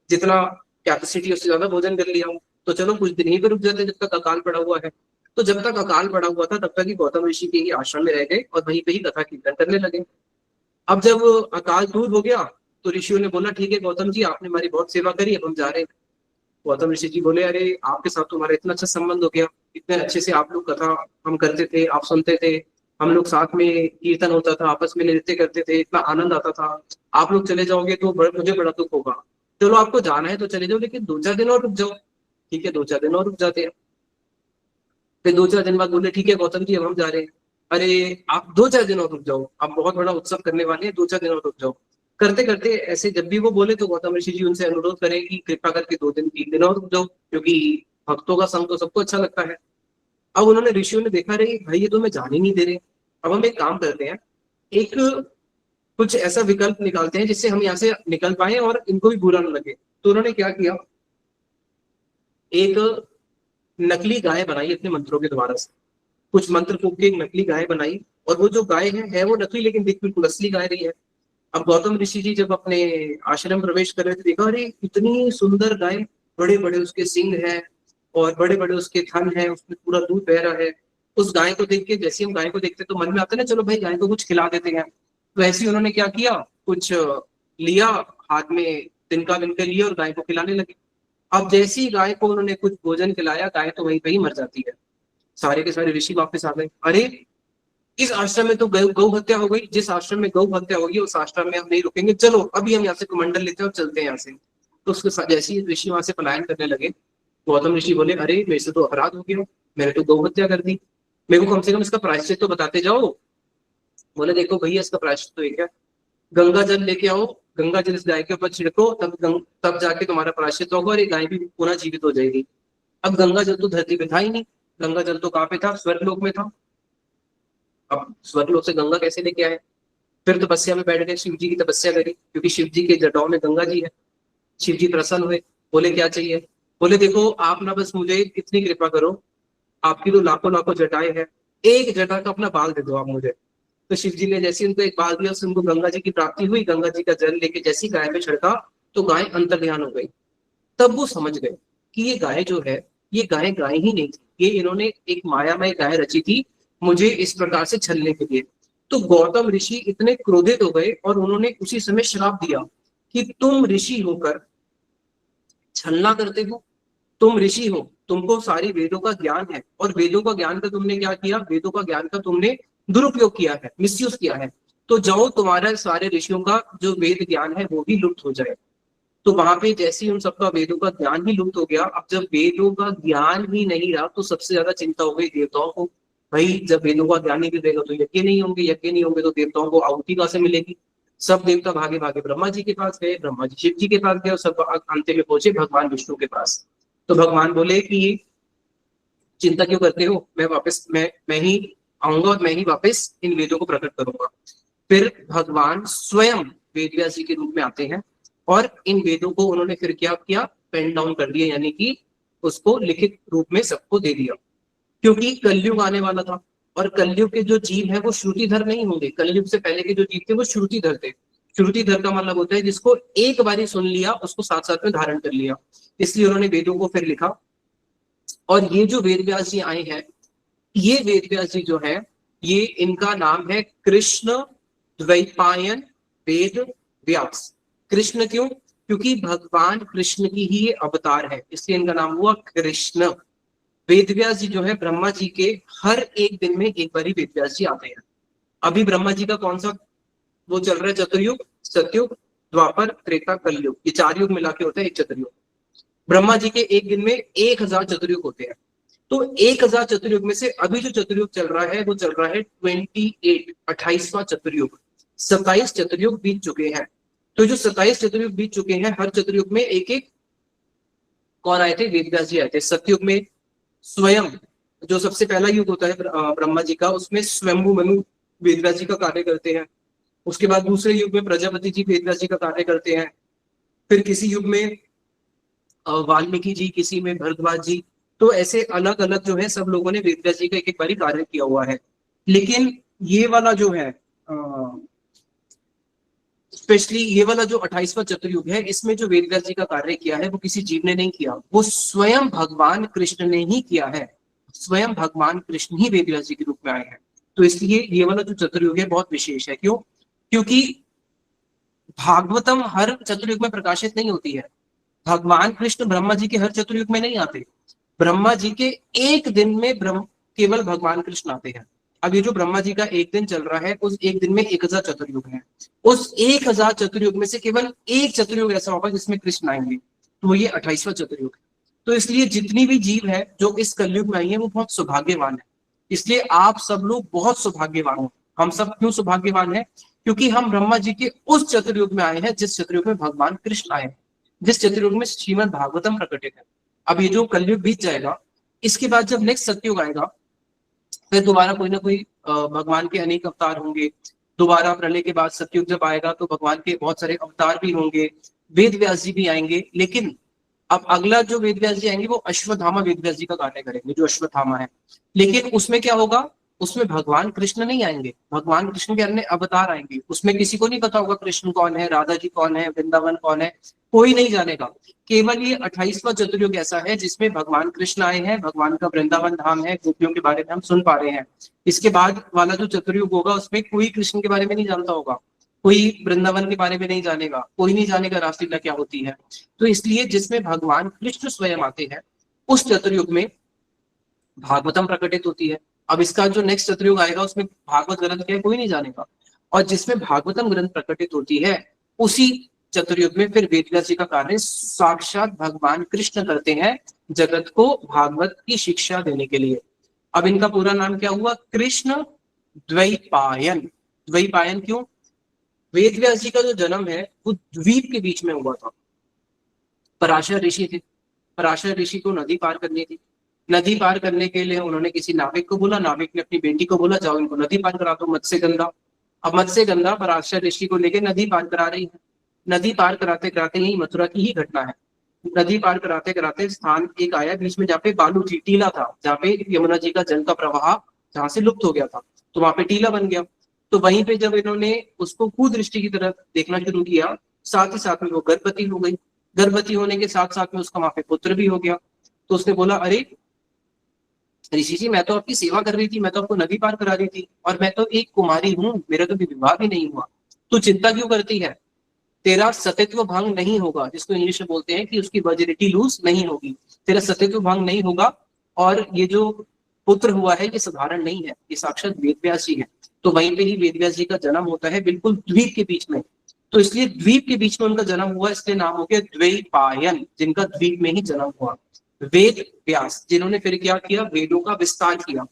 जितना कैपेसिटी उससे ज्यादा भोजन कर लिया। तो चलो कुछ दिन ही पे रुक जाते जब तक अकाल पड़ा हुआ है। तो जब तक अकाल पड़ा हुआ था तब तक ही गौतम ऋषि के ही आश्रम में रह गए, और वहीं पे ही कथा कीर्तन करने लगे। अब जब अकाल दूर हो गया तो ऋषियों ने बोला, ठीक है गौतम जी, आपने हमारी बहुत सेवा करी, अब हम जा रहे हैं। गौतम ऋषि जी बोले, अरे आपके साथ तो हमारा इतना अच्छा संबंध हो गया, इतने अच्छे से आप लोग कथा हम करते थे, आप सुनते थे, हम लोग साथ में कीर्तन होता था, आपस में नृत्य करते थे, इतना आनंद आता था। आप लोग चले जाओगे तो मुझे बड़ा दुख होगा। चलो आपको जाना है तो चले जाओ, लेकिन 2 4 दिन और रुक जाओ। ठीक है, 2 4 दिन और रुक जाते हैं। फिर 2 4 दिन बाद बोले, ठीक है गौतम जी अब हम जा रहे हैं। अरे आप 2 4 दिन और रुक जाओ, आप बहुत बड़ा उत्सव करने वाले हैं, 2 4 दिन और रुक जाओ। करते करते ऐसे जब भी वो बोले तो गौतम ऋषि जी उनसे अनुरोध करें कि कृपा करके 2 दिन 3 दिन और रुक जाओ, क्योंकि भक्तों का संग तो सबको अच्छा लगता है। अब उन्होंने, ऋषियों ने देखा, रहे भाई ये तो हमें जाने नहीं दे रहे, अब हम एक काम करते हैं, एक कुछ ऐसा विकल्प निकालते हैं जिससे हम यहाँ से निकल पाए और इनको भी बुरा न लगे। तो उन्होंने क्या किया, एक नकली गाय बनाई अपने मंत्रों के द्वारा से, कुछ मंत्र फूक के एक नकली गाय बनाई, और वो जो गाय है वो नकली, लेकिन बिल्कुल असली गाय रही है। अब गौतम ऋषि जी जब अपने आश्रम प्रवेश कर रहे थे, देखा अरे इतनी सुंदर गाय, बड़े बड़े उसके सिंग हैं, और बड़े बड़े उसके थन हैं, उसमें पूरा दूध बह रहा है। उस गाय को देख के, जैसे हम गाय को देखते तो मन में आता है ना, चलो भाई गाय को कुछ खिला देते हैं। तो ऐसे ही उन्होंने क्या किया, कुछ लिया हाथ में, तिनका विनका लिया और गाय को खिलाने लगे। अब जैसी गाय को उन्होंने कुछ भोजन खिलाया, गाय तो वहीं पे ही मर जाती है। सारे के सारे ऋषि वापस आ गए, अरे इस आश्रम में तो गौ हत्या हो गई, जिस आश्रम में गौ हत्या होगी उस आश्रम में हम नहीं रुकेंगे, चलो अभी हम यहाँ से कमंडल लेते हैं और चलते हैं यहाँ से। तो उसके साथ जैसे ही ऋषि वहां से पलायन करने लगे, गौतम ऋषि बोले अरे मेरे से तो अपराध हो गया, मैंने तो गौ हत्या कर दी, मेरे को कम से कम इसका प्रायश्चित तो बताते जाओ। बोले देखो भैया इसका प्रायश्चित तो एक है, गंगा जल लेके आओ, गंगा जल इस गाय के ऊपर छिड़को, तब जाके तुम्हारा प्रायश्चित होगा और ये गाय भी पुनः जीवित हो जाएगी। अब गंगा जल तो धरती पे था ही नहीं, गंगा जल तो कहाँ पे था, स्वर्गलोक में था। अब स्वर्गलोक से गंगा कैसे लेके आए? फिर तपस्या में बैठ गए, शिव जी की तपस्या करी, क्योंकि शिव जी के जटाओं में गंगा जी है। शिव जी प्रसन्न हुए, बोले क्या चाहिए? बोले देखो आप ना बस मुझे इतनी कृपा करो, आपकी तो लाखों लाखों जटाएं हैं, एक जटा का अपना बाल दे दो आप मुझे। तो शिव जी ने जैसे उनको एक बाल दिया, उससे उनको गंगा जी की प्राप्ति हुई। गंगा जी का जल लेके जैसी गाय पे छिड़का तो गाय अंतर्ध्यान हो गई। तब वो समझ गए कि ये गाय जो है, ये गाय गाय ही नहीं थी, ये इन्होंने एक मायामय गाय रची थी मुझे इस प्रकार से छलने के लिए। तो गौतम ऋषि इतने क्रोधित हो गए और उन्होंने उसी समय श्राप दिया कि तुम ऋषि होकर छलना करते हो, तुम ऋषि हो, तुमको सारी वेदों का ज्ञान है और वेदों का ज्ञान का तुमने क्या किया, वेदों का ज्ञान का तुमने दुरुपयोग किया है, मिसयूज किया है। तो जाओ तुम्हारा सारे ऋषियों का जो वेद ज्ञान है वो भी लुप्त हो जाए। तो वहां पे जैसे ही उन सबका वेदों का ज्ञान ही लुप्त हो गया, अब जब वेदों का ज्ञान ही नहीं रहा तो सबसे ज्यादा चिंता हो गई देवताओं को। भाई जब वेदों का ज्ञान नहीं रहेगा तो यज्ञ नहीं होंगे, यज्ञ नहीं होंगे तो देवताओं को आहुति कहां से मिलेगी। सब देवता भागे भागे ब्रह्मा जी के पास गए, ब्रह्मा जी शिव जी के पास गए और सब अंत में पहुंचे भगवान विष्णु के पास। तो भगवान बोले कि चिंता क्यों करते हो, मैं ही आऊंगा और मैं ही वापस इन वेदों को प्रकट करूंगा। फिर भगवान स्वयं वेद व्यास जी के रूप में आते हैं और इन वेदों को उन्होंने फिर क्या किया, पेन डाउन कर दिया, यानी कि उसको लिखित रूप में सबको दे दिया। क्योंकि कलयुग आने वाला था और कलयुग के जो जीव है वो श्रुतिधर नहीं होंगे, कलयुग से पहले के जो जीव थे वो श्रुतिधर थे। श्रुतिधर का मतलब होता है जिसको एक बारी सुन लिया उसको साथ साथ में धारण कर लिया, इसलिए उन्होंने वेदों को फिर लिखा। और ये जो वेद व्यास जी आए हैं, ये वेद व्यास जी जो है, ये इनका नाम है कृष्ण द्वैपायन वेद व्यास। कृष्ण क्यों? क्योंकि भगवान कृष्ण की ही ये अवतार है, इसलिए इनका नाम हुआ कृष्ण। वेद व्यास जी जो है ब्रह्मा जी के हर एक दिन में एक बार ही वेद व्यास जी आते हैं। अभी ब्रह्मा जी का कौन सा वो चल रहा है, चतुर्युग, सतयुग, द्वापर, त्रेता, कलयुग, ये 4 युग मिला के होता है एक चतुर्युग। ब्रह्मा जी के एक दिन में 1000 चतुर्युग होते हैं। तो 1000 चतुर्युग में से अभी जो चतुर्युग चल रहा है वो चल रहा है 28वां चतुर्युग। 27 चतुर्युग बीत चुके हैं। तो जो 27 चतुर्युग बीत चुके हैं, हर चतुर्युग में एक एक कौन आए थे, वेद व्यास जी आए थे। सतयुग में स्वयं जो सबसे पहला युग होता है ब्रह्मा जी का, उसमें स्वयंभू मनु वेद व्यास जी का कार्य करते हैं। उसके बाद दूसरे युग में प्रजापति जी वेद व्यास जी का कार्य करते हैं। फिर किसी युग में वाल्मीकि जी, किसी में भरद्वाज जी। तो ऐसे अलग अलग जो है सब लोगों ने वेद व्यास जी का एक एक बारी कार्य किया हुआ है। लेकिन ये वाला जो है स्पेशली ये वाला जो 28वां चतुर्युग है, इसमें जो वेद व्यास जी का कार्य किया है वो किसी जीव ने नहीं किया, वो स्वयं भगवान कृष्ण ने ही किया है। स्वयं भगवान कृष्ण ही वेद व्यास जी के रूप में आए हैं। तो इसलिए ये वाला जो चतुर्युग है बहुत विशेष है। क्यों? क्योंकि भागवतम हर चतुर्युग में प्रकाशित नहीं होती है। भगवान कृष्ण ब्रह्मा जी के हर चतुर्युग में नहीं आते। ब्रह्मा जी के एक दिन में केवल भगवान कृष्ण आते हैं। अब ये जो ब्रह्मा जी का एक दिन चल रहा है, उस एक दिन में 1000 चतुर्युग है। उस 1000 चतुर्युग में से केवल एक चतुर्युग ऐसा होगा जिसमें कृष्ण आएंगे, तो ये 28वां चतुर्युग है। तो इसलिए जितनी भी जीव है जो इस कलयुग में आई है वो बहुत सौभाग्यवान है। इसलिए आप सब लोग बहुत सौभाग्यवान हो। हम सब क्यों सौभाग्यवान है? क्योंकि हम ब्रह्मा जी के उस चतुर्युग में आए हैं जिस चतुर्युग में भगवान कृष्ण आए, जिस चतुर्युग में श्रीमद् भागवतम प्रकटित है। अब ये जो कलयुग बीत जाएगा, इसके बाद जब नेक्स्ट सतयुग आएगा, फिर दोबारा कोई ना कोई भगवान के अनेक अवतार होंगे। दोबारा प्रलय के बाद सतयुग जब आएगा तो भगवान के बहुत सारे अवतार भी होंगे, वेद व्यास जी भी आएंगे। लेकिन अब अगला जो वेद व्यास जी आएंगे वो अश्वत्थामा वेद व्यास जी का कार्य करेंगे, जो अश्वत्थामा है। लेकिन उसमें क्या होगा, उसमें भगवान कृष्ण नहीं आएंगे, भगवान कृष्ण के अन्य अवतार आएंगे। उसमें किसी को नहीं पता होगा कृष्ण कौन है, राधा जी कौन है, वृंदावन कौन है, कोई नहीं जानेगा। केवल ये 28वां चतुर्युग ऐसा है जिसमें भगवान कृष्ण आए हैं, भगवान का वृंदावन धाम है, गोपियों के बारे में हम सुन पा रहे हैं। इसके बाद वाला जो चतुर्युग होगा उसमें कोई कृष्ण के बारे में नहीं जानता होगा। कोई वृंदावन के बारे में नहीं जानेगा, कोई नहीं जानेगा रासलीला क्या होती है। तो इसलिए जिसमें भगवान कृष्ण स्वयं आते हैं उस चतुर्युग में भागवतम प्रकटित होती है। अब इसका जो नेक्स्ट चतुर्युग आएगा उसमें भागवत ग्रंथ क्या है कोई नहीं जानेगा, और जिसमें भागवतम ग्रंथ प्रकटित होती है उसी चतुर्युग में फिर वेदव्यास जी का कार्य साक्षात भगवान कृष्ण करते हैं जगत को भागवत की शिक्षा देने के लिए। अब इनका पूरा नाम क्या हुआ? कृष्ण द्वैपायन। द्वैपायन क्यों? वेदव्यास जी का जो जन्म है वो द्वीप के बीच में हुआ था। पराशर ऋषि थे, पराशर ऋषि को नदी पार करनी थी। नदी पार करने के लिए उन्होंने किसी नाविक को बोला, नाविक ने अपनी बेटी को बोला जाओ इनको नदी पार करा दो मत्स्यगंधा। अब मत्स्यगंधा पराशर ऋषि को लेकर नदी पार करा रही है। नदी पार कराते कराते यही मथुरा की ही घटना है। नदी पार कराते कराते स्थान एक आया बीच में जहाँ पे बालू थी, टीला था, जहाँ पे यमुना जी का जल का प्रवाह जहाँ से लुप्त हो गया था, तो वहां पे टीला बन गया। तो वहीं पे जब इन्होंने उसको कुदृष्टि की तरफ देखना शुरू किया, साथ ही साथ में वो गर्भवती हो गई। गर्भवती होने के साथ साथ में उसका वहां पे पुत्र भी हो गया। तो उसने बोला अरे ऋषि जी, मैं तो आपकी सेवा कर रही थी, मैं तो आपको नदी पार करा रही थी, और मैं तो एक कुमारी हूँ, मेरा तो विवाह भी नहीं हुआ, तू चिंता क्यों करती है? तेरा सतित्व भंग नहीं होगा, जिसको इंग्लिश में बोलते हैं कि उसकी वर्जिनिटी लूज नहीं होगी, तेरा सतित्व भंग नहीं होगा। और ये जो पुत्र हुआ है ये साधारण नहीं है, ये साक्षात वेदव्यास जी है। तो वहीं पे ही वेदव्यास जी का जन्म होता है, बिल्कुल द्वीप के बीच में। तो इसलिए द्वीप के बीच में उनका जन्म हुआ, इसलिए नाम हो गया द्वैपायन, जिनका द्वीप में ही जन्म हुआ। वेद व्यास, जिन्होंने फिर क्या किया? वेदों का विस्तार किया।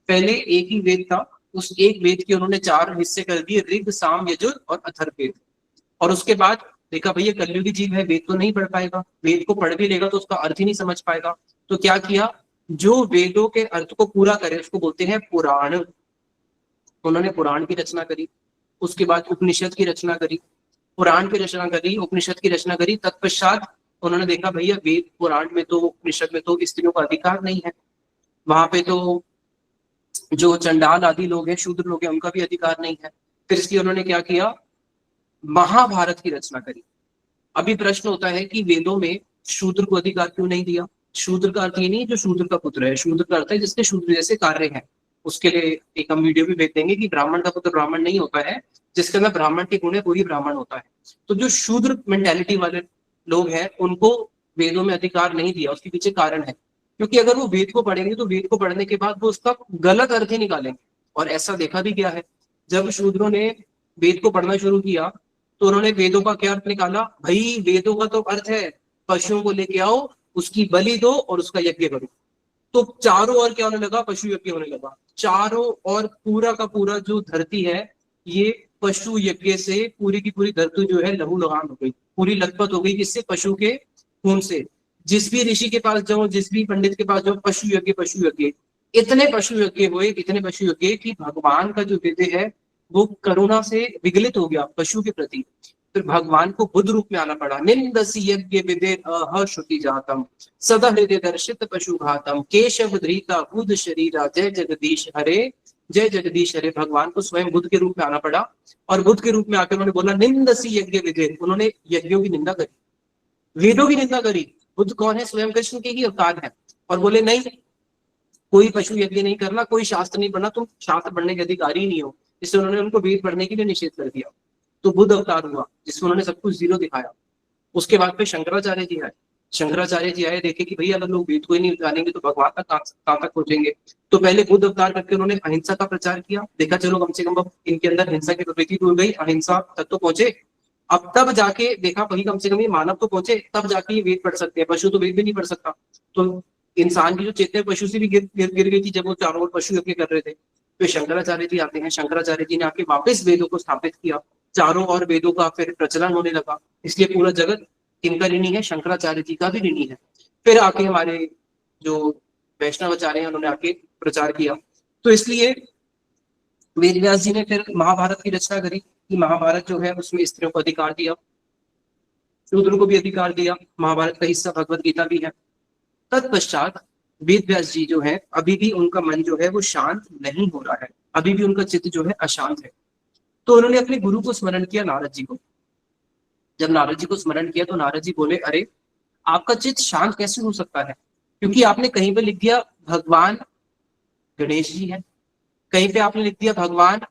पहले एक ही वेद था, उस एक वेद के उन्होंने 4 हिस्से कर दिए, ऋग साम यजुर और अथर्ववेद। और उसके बाद देखा भैया कलयुगी जीव है, वेद तो नहीं पढ़ पाएगा, वेद को पढ़ भी लेगा तो उसका अर्थ ही नहीं समझ पाएगा। तो क्या किया? जो वेदों के अर्थ को पूरा करे उसको बोलते हैं पुराण। उन्होंने पुराण की रचना करी, उसके बाद उपनिषद की रचना करी, पुराण की रचना करी, उपनिषद की रचना करी। तत्पश्चात उन्होंने देखा भैया वेद पुराण में तो, उपनिषद में तो स्त्रियों का अधिकार नहीं है, वहां पे तो जो चंडाल आदि लोग हैं, शूद्र लोग हैं, उनका भी अधिकार नहीं है। फिर इसलिए उन्होंने क्या किया? महाभारत की रचना करी। अभी प्रश्न होता है कि वेदों में शूद्र को अधिकार क्यों नहीं दिया? शूद्र का अर्थ ये नहीं जो शूद्र का पुत्र है, शूद्र का अर्थ है जिसके शूद्र जैसे कार्य है। उसके लिए एक हम वीडियो भी भेज देंगे कि ब्राह्मण का पुत्र ब्राह्मण नहीं होता है, जिसके अंदर ब्राह्मण के गुण है वही ब्राह्मण होता है। तो जो शूद्र मेंटेलिटी वाले लोग हैं उनको वेदों में अधिकार नहीं दिया, उसके पीछे कारण है। क्योंकि अगर वो वेद को पढ़ेंगे तो वेद को पढ़ने के बाद वो उसका गलत अर्थ ही निकालेंगे, और ऐसा देखा भी गया है। जब शूद्रों ने वेद को पढ़ना शुरू किया तो उन्होंने वेदों का क्या अर्थ निकाला? भाई वेदों का तो अर्थ है पशुओं को लेके आओ, उसकी बलि दो और उसका यज्ञ करो। तो चारों ओर क्या होने लगा? पशु यज्ञ होने लगा। चारों ओर पूरा का पूरा जो धरती है ये पशु यज्ञ से पूरी की पूरी धरती जो है लहू लुहान हो गई, पूरी लथपथ हो गई। किससे? पशु के खून से। जिस भी ऋषि के पास जाओ, जिस भी पंडित के पास जाओ, पशु यज्ञ पशु यज्ञ। इतने पशु यज्ञ हुए, इतने पशु यज्ञ कि भगवान का जो हृदय है वो करुणा से विगलित हो गया पशु के प्रति। फिर भगवान को बुद्ध रूप में आना पड़ा। निंदसी यज्ञ विदे अश्रुति जातम सदा हृदय दर्शित पशु घातम केशव धृता बुद्ध शरीरा जय जगदीश हरे जय जगदीश हरे। भगवान को स्वयं बुद्ध के रूप में आना पड़ा, और बुद्ध के रूप में आकर उन्होंने बोला निंदसी यज्ञ विदे। उन्होंने यज्ञों की निंदा करी, वेदों की निंदा करी। बुद्ध कौन है? स्वयं कृष्ण के ही अवतार है। और बोले नहीं, कोई पशु यज्ञ नहीं करना, कोई शास्त्र नहीं पढ़ना, तुम शास्त्र पढ़ने के अधिकारी ही नहीं हो। इससे उन्होंने उनको वेद पढ़ने के लिए निषेध कर दिया। तो बुद्ध अवतार हुआ जिसमें उन्होंने सब कुछ जीरो दिखाया। उसके बाद फिर शंकराचार्य जी आए। शंकराचार्य जी आए, देखे कि भाई अगर लोग वेद को ही नहीं जानेंगे तो भगवान तक कहाँ तक पहुंचेंगे। तो पहले बुद्ध अवतार करके उन्होंने अहिंसा का प्रचार किया। देखा चलो कम से कम अब इनके अंदर हिंसा की प्रवृत्ति दूर गई, अहिंसा तक तो पहुंचे। अब तब जाके देखा भाई कम से कम ये मानव तो पहुंचे, तब जाके ये वेद पढ़ सकते हैं, पशु तो वेद भी नहीं पढ़ सकता। तो इंसान की जो चेतना पशु से भी गिर गई थी जब वो चारों ओर पशु यज्ञ कर रहे थे। तो शंकराचार्य जी आते हैं, शंकराचार्य जी ने आके वापस वेदों को स्थापित किया। चारों ओर वेदों का फिर प्रचलन होने लगा। इसलिए पूरा जगत किनका ऋणी है? शंकराचार्य जी का भी ऋणी है। फिर आके हमारे जो वैष्णवाचार्य हैं उन्होंने आके प्रचार किया। तो इसलिए वेद व्यास जी ने फिर महाभारत की रचना करी कि महाभारत जो है उसमें स्त्रियों को अधिकार दिया, शूद्रों को भी अधिकार दिया। महाभारत का हिस्सा भगवत गीता भी है। तत्पश्चात वेद व्यास जी जो है अभी भी उनका मन जो है वो शांत नहीं हो रहा है, अभी भी उनका चित्त जो है अशांत है। तो उन्होंने अपने गुरु को स्मरण किया, नारद जी को। जब नारद जी को स्मरण किया तो नारद जी बोले अरे आपका चित्त शांत कैसे हो सकता है? क्योंकि आपने कहीं पे लिख दिया भगवान गणेश जी है, कहीं पे आपने लिख दिया भगवान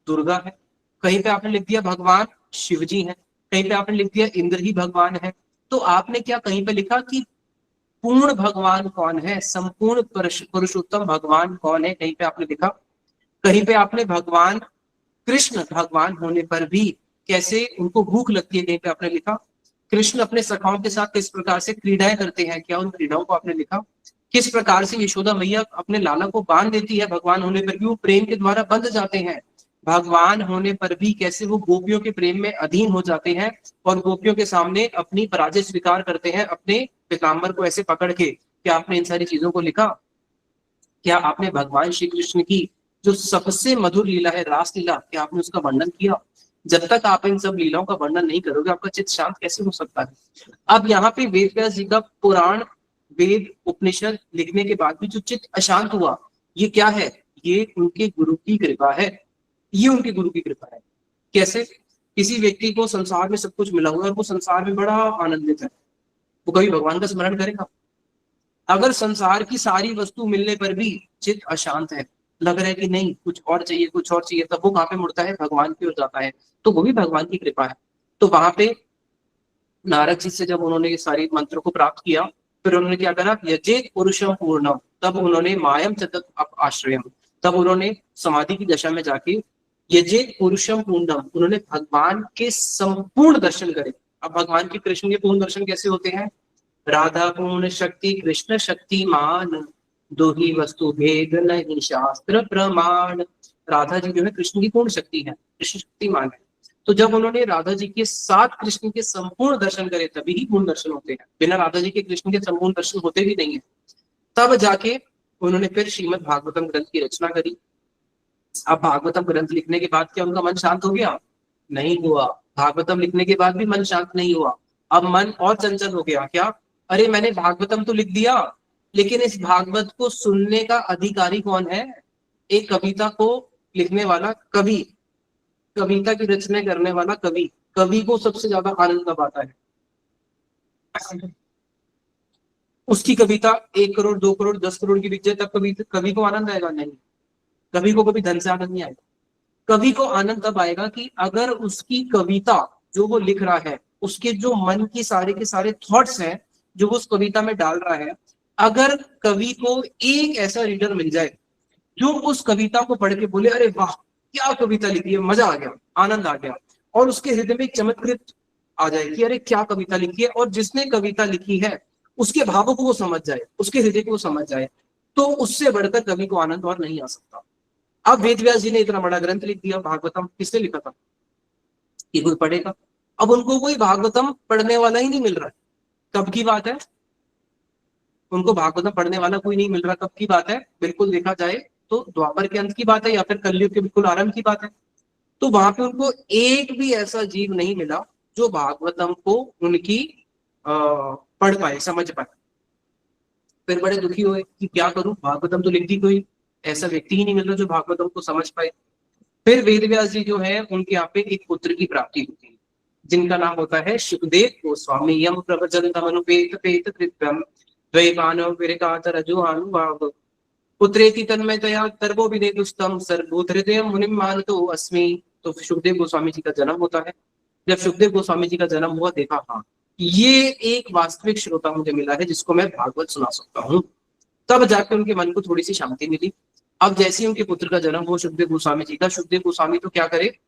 दुर्गा है, कहीं पे आपने लिख दिया भगवान शिव जी हैं, कहीं पे आपने लिख दिया इंद्र ही भगवान है। तो आपने क्या कहीं पे लिखा कि पूर्ण भगवान कौन है, संपूर्ण पुरुषोत्तम भगवान कौन है, कहीं पे आपने लिखा। कहीं पे आपने भगवान कृष्ण भगवान होने पर भी कैसे उनको भूख लगती है, कहीं पे आपने लिखा। कृष्ण अपने सखाओं के साथ किस प्रकार से क्रीडाएं करते हैं, क्या उन क्रीडाओं को आपने लिखा। किस प्रकार से यशोदा मैया अपने लाला को बांध देती है, भगवान होने पर भी वो प्रेम के द्वारा बंध जाते हैं। भगवान होने पर भी कैसे वो गोपियों के प्रेम में अधीन हो जाते हैं और गोपियों के सामने अपनी पराजय स्वीकार करते हैं अपने पीताम्बर को ऐसे पकड़ के। क्या आपने इन सारी चीजों को लिखा। क्या आपने भगवान श्री कृष्ण की जो सबसे मधुर लीला है रास लीला, क्या आपने उसका वर्णन किया। जब तक आप इन सब लीलाओं का वर्णन नहीं करोगे आपका चित्त शांत कैसे हो सकता है। अब यहाँ पे वेद व्यास जी का पुराण वेद उपनिषद लिखने के बाद भी जो चित्त अशांत हुआ, ये क्या है, ये उनके गुरु की कृपा है। ये उनके गुरु की कृपा है। कैसे, किसी व्यक्ति को संसार में सब कुछ मिला हुआ है और वो संसार में बड़ा आनंदित है, वो कभी भगवान का स्मरण करेगा। अगर संसार की सारी वस्तु मिलने पर भी चित्त अशांत है, लग रहा है कि नहीं कुछ और चाहिए कुछ और चाहिए, तब वो कहाँ पे मुड़ता है, भगवान की ओर जाता है। तो वो भी भगवान की कृपा है। तो वहां पे नारद जी से जब उन्होंने ये सारे मंत्रों को प्राप्त किया, फिर उन्होंने क्या करा, यजेत पुरुषम पूर्णम, तब उन्होंने मायम चतक आश्रयम, तब उन्होंने समाधि की दशा में जाके यजेत पुरुषम पूर्णम, उन्होंने भगवान के संपूर्ण दर्शन करे। अब भगवान के कृष्ण के पूर्ण दर्शन कैसे होते हैं, राधा पूर्ण शक्ति कृष्ण शक्तिमान, दो ही वस्तु भेद नहीं शास्त्र प्रमाण। राधा जी जो है कृष्ण की पूर्ण शक्ति है, कृष्ण शक्तिमान है। तो जब उन्होंने राधा जी के साथ कृष्ण के संपूर्ण दर्शन करे तभी ही पूर्ण दर्शन होते हैं, बिना राधा जी के कृष्ण के संपूर्ण दर्शन होते भी नहीं है। तब जाके उन्होंने फिर श्रीमद् भागवतम ग्रंथ की रचना करी। अब भागवतम ग्रंथ लिखने के बाद क्या उनका मन शांत हो गया, नहीं हुआ। भागवतम लिखने के बाद भी मन शांत नहीं हुआ। अब मन और चंचल हो गया। क्या, अरे मैंने भागवतम तो लिख दिया, लेकिन इस भागवत को सुनने का अधिकारी कौन है। एक कविता को लिखने वाला कवि, कविता की रचना करने वाला कवि, कवि को सबसे ज्यादा आनंद कब आता है, उसकी कविता 1 करोड़ 2 करोड़ 10 करोड़ की बिक जाए तब कवि कवि को आनंद आएगा, नहीं। कवि को कभी धन से आनंद नहीं आएगा। कवि को आनंद तब आएगा कि अगर उसकी कविता जो वो लिख रहा है, उसके जो मन की सारे के सारे थॉट्स हैं जो वो उस कविता में डाल रहा है, अगर कवि को एक ऐसा रीडर मिल जाए जो उस कविता को पढ़ के बोले अरे वाह क्या कविता लिखी है, मजा आ गया, आनंद आ गया, और उसके हृदय में एक चमत्कृत आ जाए कि अरे क्या कविता लिखी है, और जिसने कविता लिखी है उसके भावों को वो समझ जाए, उसके हृदय को वो समझ जाए, तो उससे बढ़कर कवि को आनंद और नहीं आ सकता। अब वेद व्यास जी ने इतना बड़ा ग्रंथ लिख दिया भागवतम, किसने लिखा था, कि कोई पढ़ेगा। अब उनको कोई भागवतम पढ़ने वाला ही नहीं मिल रहा है। कब की बात है, उनको भागवतम पढ़ने वाला कोई नहीं मिल रहा, कब की बात है, बिल्कुल देखा जाए तो द्वापर के अंत की बात है या फिर कलयुग के बिल्कुल आरंभ की बात है। तो वहां पे उनको एक भी ऐसा जीव नहीं मिला जो भागवतम को उनकी पढ़ पाए, समझ पाए। फिर बड़े दुखी हुए कि क्या करूं, भागवतम तो लिख दी, कोई ऐसा व्यक्ति ही नहीं मिल रहा जो भागवतम को समझ पाए। फिर वेद व्यास जी जो है उनके यहाँ पे एक पुत्र की प्राप्ति होती है जिनका नाम होता है सुखदेव गोस्वामी। यम प्रवचनतमनुपेत पेत कृत्यम द्वैपानो विरकातरजुहानुभाव पुत्रेति तन्मयतया तर्वो विनेदुस्तम सर्वोधृतयम मुनिम मानतो अस्मि। तो सुखदेव गोस्वामी जी का जन्म होता है। जब सुखदेव गोस्वामी जी का जन्म हुआ, देखा हाँ ये एक वास्तविक श्रोता मुझे मिला है जिसको मैं भागवत सुना सकता हूँ, तब जाके उनके मन को थोड़ी सी शांति मिली। अब जैसे ही उनके पुत्र का जन्म हो सुखदेव गोस्वामी जी का, सुखदेव गोस्वामी तो क्या करे,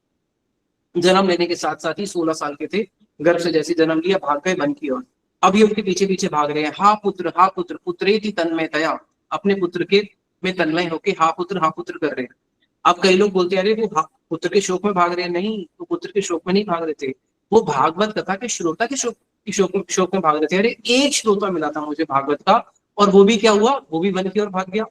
जन्म लेने के साथ साथ ही 16 साल के थे, गर्भ से जैसे जन्म लिया भाग गए वन की ओर। अब ये उनके पीछे पीछे भाग रहे हैं, हा पुत्र पुत्रेति तन्मयतया, अपने पुत्र के में तन्मय होके हा पुत्र कर रहे हैं। अब कई लोग बोलते हैं अरे वो पुत्र के शोक में भाग रहे हैं, नहीं वो पुत्र के शोक में नहीं भाग रहे थे, वो भागवत कथा के श्रोता के शोक में भाग रहे थे। अरे एक श्रोता मिला था मुझे भागवत का, और वो भी क्या हुआ, वो भी वन की ओर भाग गया।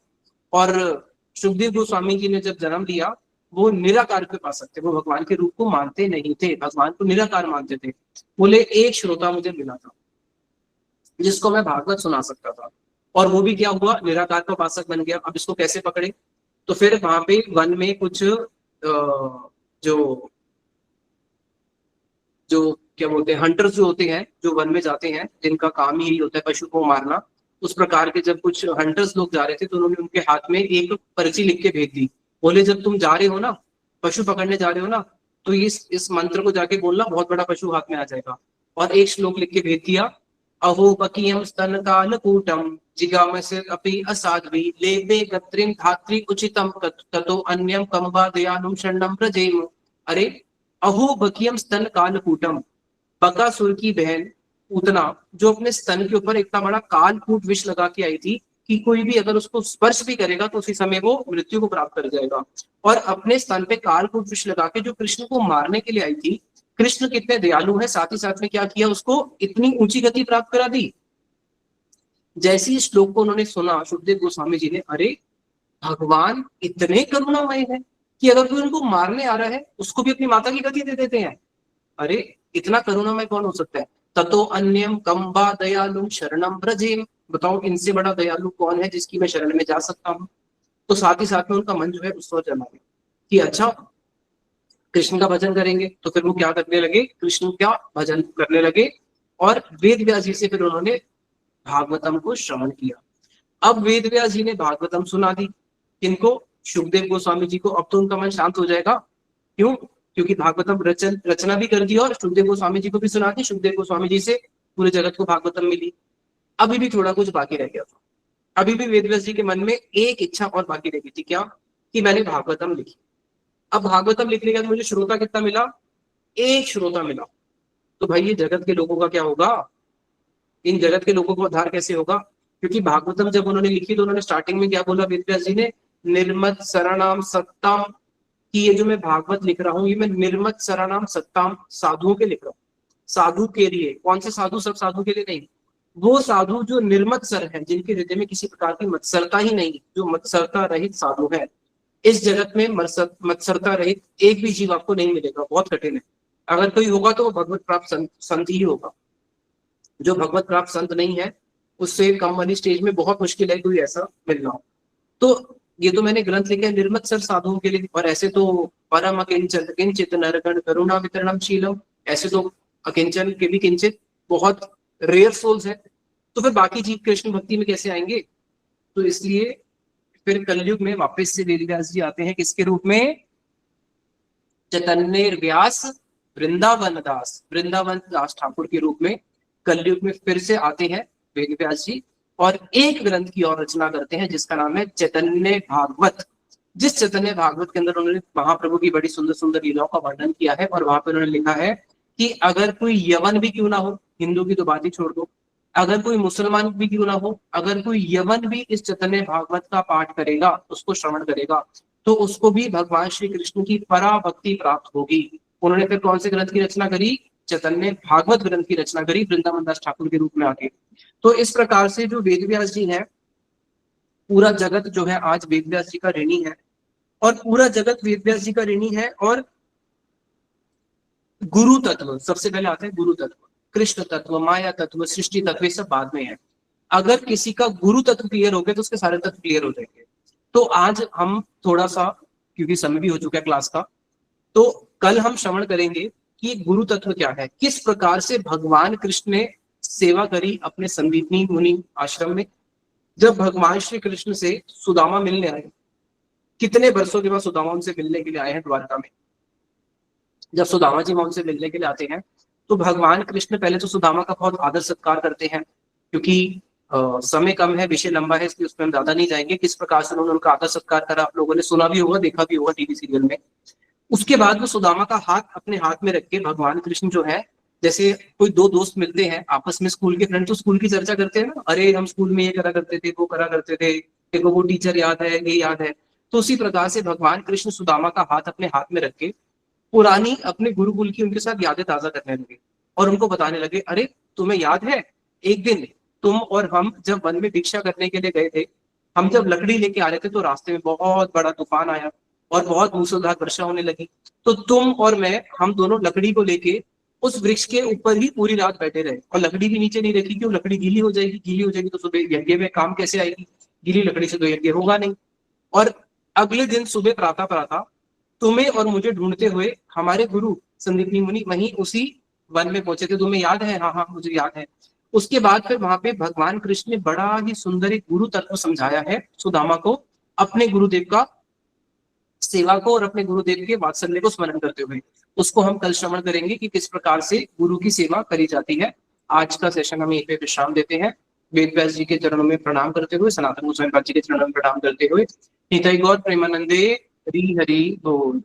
और सुखदेव गोस्वामी जी ने जब जन्म लिया, वो निराकार के पास थे, वो भगवान के रूप को मानते नहीं थे, भगवान को निराकार मानते थे। बोले एक श्रोता मुझे मिला था जिसको मैं भागवत सुना सकता था, और वो भी क्या हुआ, निराकार का उपासक बन गया। अब इसको कैसे पकड़े, तो फिर वहां पे वन में कुछ जो जो क्या बोलते हैं, हंटर्स जो होते हैं, जो वन में जाते हैं जिनका काम ही होता है पशु को मारना, उस प्रकार के जब कुछ हंटर्स लोग जा रहे थे तो उन्होंने उनके हाथ में एक पर्ची लिख के भेज दी। बोले जब तुम जा रहे हो ना, पशु पकड़ने जा रहे हो ना, तो इस मंत्र को जाके बोलना, बहुत बड़ा पशु हाथ में आ जाएगा। और एक श्लोक लिख के भेज दिया, अहो बकीयम स्तन कालकूटम जिगामस्य अपि असाध्वी लेपे गत्रिम धात्री उचितम ततो अन्यम कंबा दयानुम शरणम प्रजेम। अरे अहो बकीयम स्तन कालकूटम, बकासुर की बहन पूतना जो अपने स्तन के ऊपर इतना बड़ा कालकूट विष लगा के आई थी कि कोई भी अगर उसको स्पर्श भी करेगा तो उसी समय वो मृत्यु को प्राप्त कर जाएगा। और अपने स्तन पे कालकूट विष लगा के जो कृष्ण को मारने के लिए आई थी, कृष्ण कितने दयालु है, साथ ही साथ में क्या किया, उसको इतनी ऊंची गति प्राप्त करा दी। जैसे ही श्लोक को उन्होंने सुना सुखदेव गोस्वामी जी ने, अरे भगवान इतने करुणामय है कि अगर कोई उनको मारने आ रहा है उसको भी अपनी माता की गति दे देते हैं। अरे इतना करुणामय कौन हो सकता है। ततो अन्यम कंबा दयालु शरणम ब्रजेम, बताओ इनसे बड़ा दयालु कौन है जिसकी मैं शरण में जा सकता हूँ। तो साथ ही साथ में उनका मन जो है उस ओर चला गया कि अच्छा कृष्ण का भजन करेंगे। तो फिर वो क्या करने लगे, कृष्ण का भजन करने लगे और वेद व्यास जी से फिर उन्होंने भागवतम को श्रवण किया। अब वेद व्यास जी ने भागवतम सुना दी किनको, सुखदेव गोस्वामी जी को। अब तो उनका मन शांत हो जाएगा, क्यों, क्योंकि भागवतम रचना भी कर दी और सुखदेव गोस्वामी जी को भी सुना दी। सुखदेव गोस्वामी जी से पूरे जगत को भागवतम मिली। अभी भी थोड़ा कुछ बाकी रह गया था, अभी भी वेद व्यास जी के मन में एक इच्छा और बाकी रह गई थी, क्या, कि मैंने भागवतम लिखी। अब भागवतम लिखने के बाद मुझे श्रोता कितना मिला, एक श्रोता मिला। तो भाई ये जगत के लोगों का क्या होगा, इन जगत के लोगों को उद्धार कैसे होगा। क्योंकि भागवतम जब उन्होंने लिखी तो उन्होंने स्टार्टिंग में क्या बोला वेद व्यास जी ने, निर्मत शरणाम सत्ताम, कि ये जो मैं भागवत लिख रहा हूँ ये मैं निर्मत शरणाम सत्ताम, साधुओं के लिख रहा हूँ। साधु के लिए, कौन से साधु, सब साधु के लिए नहीं, वो साधु जो निर्मत सर है, जिनके हृदय में किसी प्रकार की मत्सरता ही नहीं, जो मत्सरता रहित साधु है। इस जगत में मत्सरता रहित एक भी जीव आपको नहीं मिलेगा, बहुत कठिन है। अगर कोई होगा तो वो भगवत प्राप्त संत ही होगा। जो भगवत प्राप्त संत नहीं है उससे कम वाली स्टेज में बहुत मुश्किल है कोई ऐसा मिलना हो। तो ये तो मैंने ग्रंथ लिखे निर्मत सर साधुओं के लिए, और ऐसे तो परम अकिंचन किंचित नरगण करुणा वितरणम शीलम, ऐसे तो अकिंचन के भी किंचित बहुत रेयर सोल्स है। तो फिर बाकी जीव कृष्ण भक्ति में कैसे आएंगे। तो इसलिए फिर कलयुग में वापस से वेद व्यास जी आते हैं, किसके रूप में, चैतन्य व्यास वृंदावन दास ठाकुर के रूप में कलयुग में फिर से आते हैं वेद व्यास जी, और एक ग्रंथ की और रचना करते हैं जिसका नाम है चैतन्य भागवत। जिस चैतन्य भागवत के अंदर उन्होंने महाप्रभु की बड़ी सुंदर सुंदर लीलाओं का वर्णन किया है। और वहां पर उन्होंने लिखा है कि अगर कोई यवन भी क्यों ना हो, हिंदू की तो बात ही छोड़ दो, अगर कोई मुसलमान भी क्यों ना हो, अगर कोई यवन भी इस चैतन्य भागवत का पाठ करेगा, उसको श्रवण करेगा, तो उसको भी भगवान श्री कृष्ण की पराभक्ति प्राप्त होगी। उन्होंने फिर कौन से ग्रंथ की रचना करी, चैतन्य भागवत ग्रंथ की रचना करी वृंदावन दास ठाकुर के रूप में आके। तो इस प्रकार से जो वेद व्यास जी है, पूरा जगत जो है आज वेद व्यास जी का ऋणी है, और पूरा जगत वेद व्यास जी का ऋणी है। और गुरु तत्व सबसे पहले आता है, गुरु तत्व, कृष्ण तत्व, माया तत्व, सृष्टि तत्व, ये सब बाद में है। अगर किसी का गुरु तत्व क्लियर हो गया तो उसके सारे तत्व क्लियर हो जाएंगे। तो आज हम थोड़ा सा, क्योंकि समय भी हो चुका है क्लास का, तो कल हम श्रवण करेंगे कि गुरु तत्व क्या है, किस प्रकार से भगवान कृष्ण ने सेवा करी अपने संदीपनी मुनि आश्रम में। जब भगवान श्री कृष्ण से सुदामा मिलने आए, कितने वर्षों के बाद सुदामा उनसे मिलने के लिए आए हैं द्वारका में। जब सुदामा जी उनसे मिलने के लिए आते हैं तो भगवान कृष्ण पहले तो सुदामा का बहुत आदर सत्कार करते हैं, क्योंकि समय कम है, विषय लंबा है, इसलिए उसमें हम ज्यादा नहीं जाएंगे। किस प्रकार से उन्होंने उनका आदर सत्कार करा आप लोगों ने सुना भी होगा, देखा भी होगा टीवी सीरियल में। उसके बाद वो सुदामा का हाथ अपने हाथ में रख के भगवान कृष्ण जो है, जैसे कोई दो दोस्त मिलते हैं आपस में, स्कूल के फ्रेंड, तो स्कूल की चर्चा करते हैं ना, अरे हम स्कूल में ये करा करते थे, वो करा करते थे, देखो वो टीचर याद है, ये याद है। तो उसी प्रकार से भगवान कृष्ण सुदामा का हाथ अपने हाथ में रख के पुरानी अपने गुरुकुल की उनके साथ यादें ताजा करने लगे और उनको बताने लगे, अरे तुम्हें याद है एक दिन तुम और हम जब वन में भिक्षा करने के लिए गए थे, हम जब लकड़ी लेके आ रहे थे तो रास्ते में बहुत बड़ा तूफान आया और बहुत मूसलाधार वर्षा होने लगी। तो तुम और मैं, हम दोनों लकड़ी को लेके उस वृक्ष के ऊपर ही पूरी रात बैठे रहे, और लकड़ी भी नीचे नहीं रखी, क्यों, लकड़ी गीली हो जाएगी, गीली हो जाएगी तो सुबह यज्ञ में काम कैसे आएगी, गीली लकड़ी से तो यज्ञ होगा नहीं। और अगले दिन सुबह प्रातः प्रातः तुम्हें और मुझे ढूंढते हुए हमारे गुरु संदीपनी मुनि वहीं उसी वन में पहुंचे थे, तुम्हें याद है, हाँ हाँ मुझे याद है। उसके बाद फिर वहां पे भगवान कृष्ण ने बड़ा ही सुंदर एक गुरु तत्व समझाया है सुदामा को, अपने गुरुदेव का सेवा को और अपने गुरुदेव के वात्सल्य को स्मरण करते हुए उसको हम कल श्रवण करेंगे कि किस प्रकार से गुरु की सेवा करी जाती है। आज का सेशन हम यहीं पे विश्राम देते हैं। वेद व्यास जी के चरणों में प्रणाम करते हुए, सनातन गोस्वामी पाद जी के चरणों में प्रणाम करते हुए, निताई गौर प्रेमानंदे हरि हरि बोल।